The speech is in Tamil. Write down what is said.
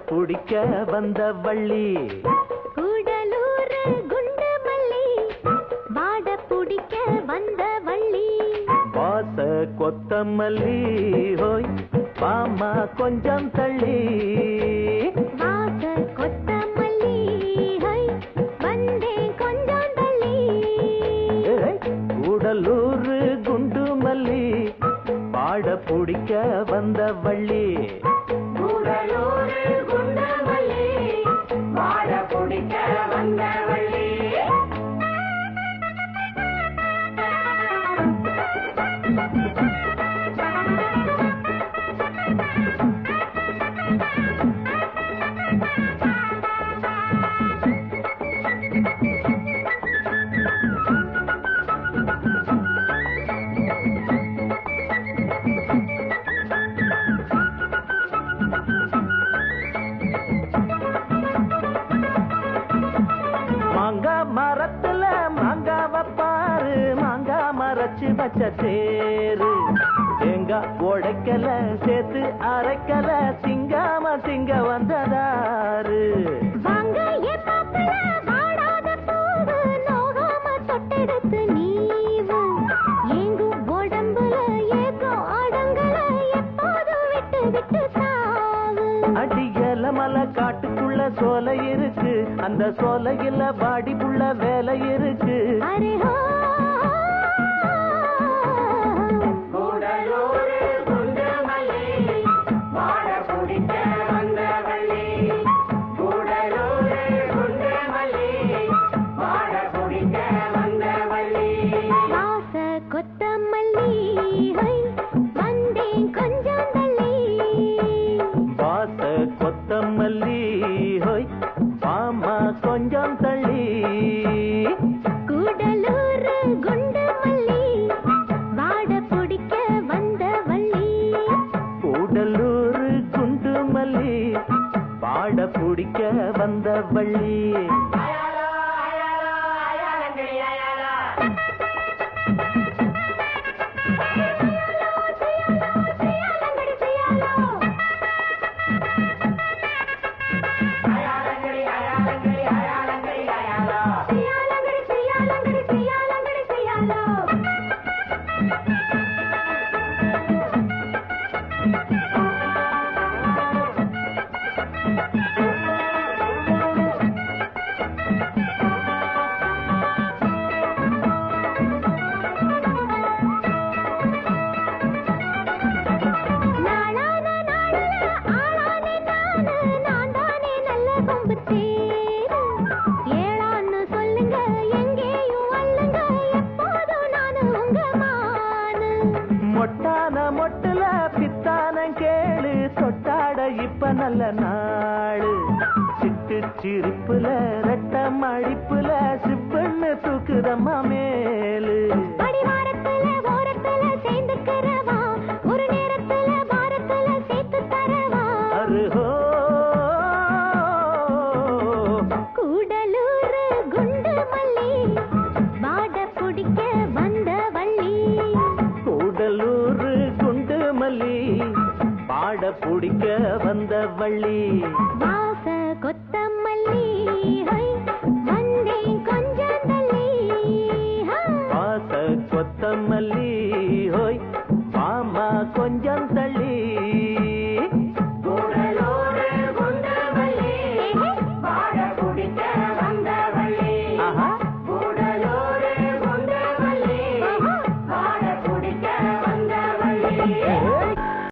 பிடிக்க வந்த வள்ளி கூடலூர் குண்டு மல்லி வாட பிடிக்க வந்த வள்ளி வாச கொத்தமல்லி ஹோய் மாமா கொஞ்சம் தள்ளி வாச கொத்தமல்லி ஹோய் வந்தே கொஞ்சம் தள்ளி கூடலூர் குண்டு மல்லி வாட பிடிக்க வந்த வள்ளி கூடலூர் குண்டு மல்லி வாட பிடிக்க வந்த வள்ளி மரத்துல மாங்காவ பாரு மாங்கா மரச்சு வச்ச தேரு தேங்காய் உடைக்கல சேர்த்து அரைக்கல சிங்காம சிங்க வந்ததாரு வாங்க ஏப்பாப்பல வாடாத பூவு நோகாம தொட்டெடுத்து நீவு எங்கும் உடம்புல ஏக்கம் அடங்கல எப்போதும் விட்டு விட்டு சாவு அடியல மலை காட்டுக்குள்ள சோலை இருக்கு அந்த சோலையில பாடிக்குள்ள வேலை இருக்கு அரே ஹோ கூடலூர் குண்டு மல்லி வாட பிடிக்க வந்த வள்ளி கூடலூர் குண்டு மல்லி வாட பிடிக்க வந்த வள்ளி வாச கொத்தமல்லி ஹை வந்தேன் கொஞ்சம் தள்ளி வாச கொத்தமல்லி ஹோய் மாமா கொஞ்சம் தள்ளி கூடலூர் குண்டு மல்லி வாட பிடிக்க வந்த வள்ளி கூடலூர் குண்டு மல்லி வாட பிடிக்க வந்த வள்ளி மொட்டான மொட்டுல பித்தானம் கேளு தொட்டாட இப்ப நல்ல நாளு சிட்டு சிரிப்புல ரெட்ட மடிப்புல சிப்பண்ணு தூக்குதம்மா மேலு அடிவாரத்துல ஓரத்துல சேர்ந்துக்கிறவா ஒரு நேரத்துல வாரத்துல சேர்த்து தரவா அருஹோ கூடலூர் குண்டு மல்லி வாட பிடிக்க வந்த வள்ளி கூடலூர் குண்டு மல்லி பாட பிடிக்க வந்த வள்ளி வாச கொத்தமல்லி ஹை